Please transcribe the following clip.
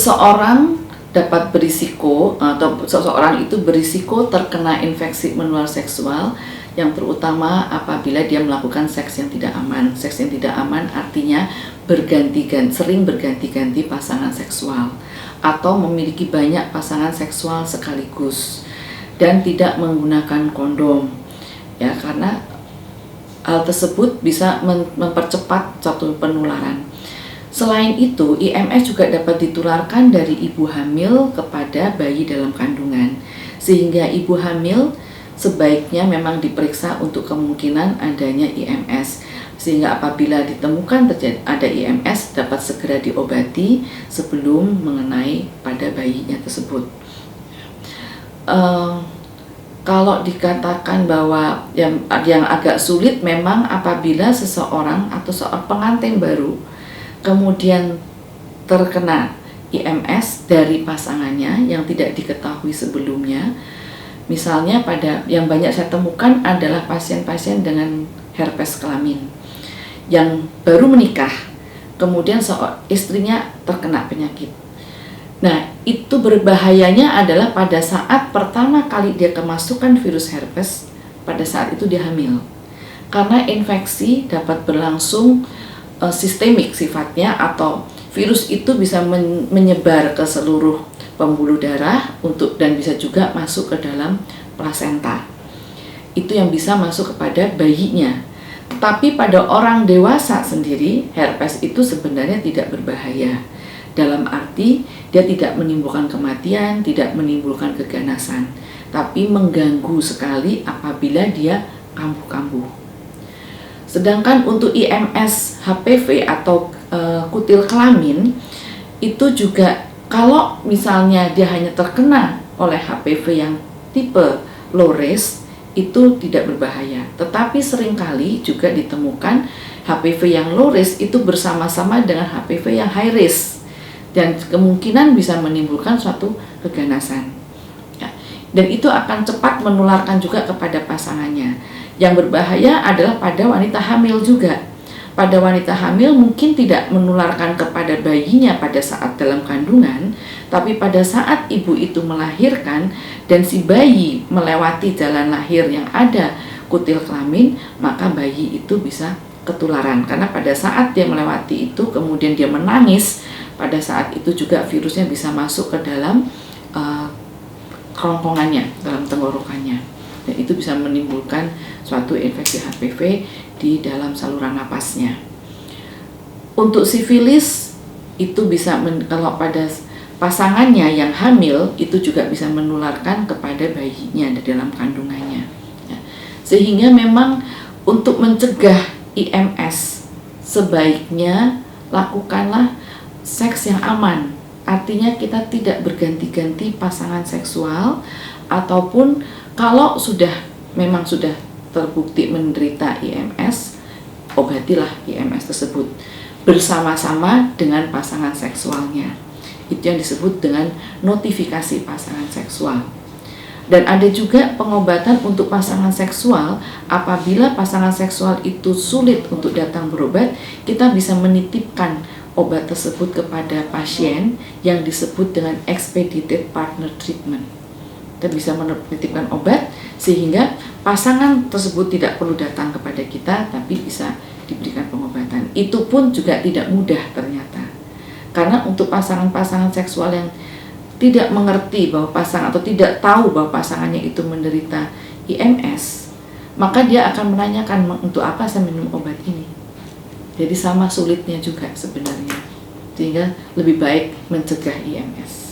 seseorang dapat berisiko atau seseorang itu berisiko terkena infeksi menular seksual yang terutama apabila dia melakukan seks yang tidak aman. Seks yang tidak aman artinya sering berganti-ganti pasangan seksual atau memiliki banyak pasangan seksual sekaligus dan tidak menggunakan kondom. Ya, karena hal tersebut bisa mempercepat suatu penularan. Selain itu, IMS juga dapat ditularkan dari ibu hamil kepada bayi dalam kandungan. Sehingga ibu hamil sebaiknya memang diperiksa untuk kemungkinan adanya IMS. Sehingga apabila ditemukan ada IMS dapat segera diobati sebelum mengenai pada bayinya tersebut. Kalau dikatakan bahwa yang agak sulit memang apabila seseorang atau seorang pengantin baru kemudian terkena IMS dari pasangannya yang tidak diketahui sebelumnya. Misalnya pada yang banyak saya temukan adalah pasien-pasien dengan herpes kelamin yang baru menikah, kemudian istrinya terkena penyakit. Nah, itu berbahayanya adalah pada saat pertama kali dia kemasukan virus herpes, pada saat itu dia hamil. Karena infeksi dapat berlangsung sistemik sifatnya atau virus itu bisa menyebar ke seluruh pembuluh darah dan bisa juga masuk ke dalam plasenta. Itu yang bisa masuk kepada bayinya. Tapi pada orang dewasa sendiri, herpes itu sebenarnya tidak berbahaya. Dalam arti dia tidak menimbulkan kematian, tidak menimbulkan keganasan, tapi mengganggu sekali apabila dia kambuh-kambuh. Sedangkan untuk IMS HPV atau kutil kelamin itu juga kalau misalnya dia hanya terkena oleh HPV yang tipe low risk itu tidak berbahaya. Tetapi seringkali juga ditemukan HPV yang low risk itu bersama-sama dengan HPV yang high risk dan kemungkinan bisa menimbulkan suatu keganasan. Ya. Dan itu akan cepat menularkan juga kepada pasangannya. Yang berbahaya adalah pada wanita hamil juga. Pada wanita hamil mungkin tidak menularkan kepada bayinya pada saat dalam kandungan, tapi pada saat ibu itu melahirkan dan si bayi melewati jalan lahir yang ada kutil kelamin, maka bayi itu bisa ketularan. Karena pada saat dia melewati itu, kemudian dia menangis, pada saat itu juga virusnya bisa masuk ke dalam kerongkongannya, dalam tenggorokannya. Dan itu bisa menimbulkan suatu infeksi HPV di dalam saluran napasnya. Untuk sifilis itu bisa kalau pada pasangannya yang hamil itu juga bisa menularkan kepada bayinya di dalam kandungannya. Ya. Sehingga memang untuk mencegah IMS sebaiknya lakukanlah seks yang aman. Artinya kita tidak berganti-ganti pasangan seksual ataupun kalau memang sudah terbukti menderita IMS, obatilah IMS tersebut bersama-sama dengan pasangan seksualnya. Itu yang disebut dengan notifikasi pasangan seksual. Dan ada juga pengobatan untuk pasangan seksual. Apabila pasangan seksual itu sulit untuk datang berobat, kita bisa menitipkan obat tersebut kepada pasien yang disebut dengan expedited partner treatment. Kita bisa menitipkan obat sehingga pasangan tersebut tidak perlu datang kepada kita, tapi bisa diberikan pengobatan. Itu pun juga tidak mudah ternyata. Karena untuk pasangan-pasangan seksual yang tidak mengerti bahwa atau tidak tahu bahwa pasangannya itu menderita IMS, maka dia akan menanyakan untuk apa saya minum obat ini. Jadi sama sulitnya juga sebenarnya. Sehingga lebih baik mencegah IMS.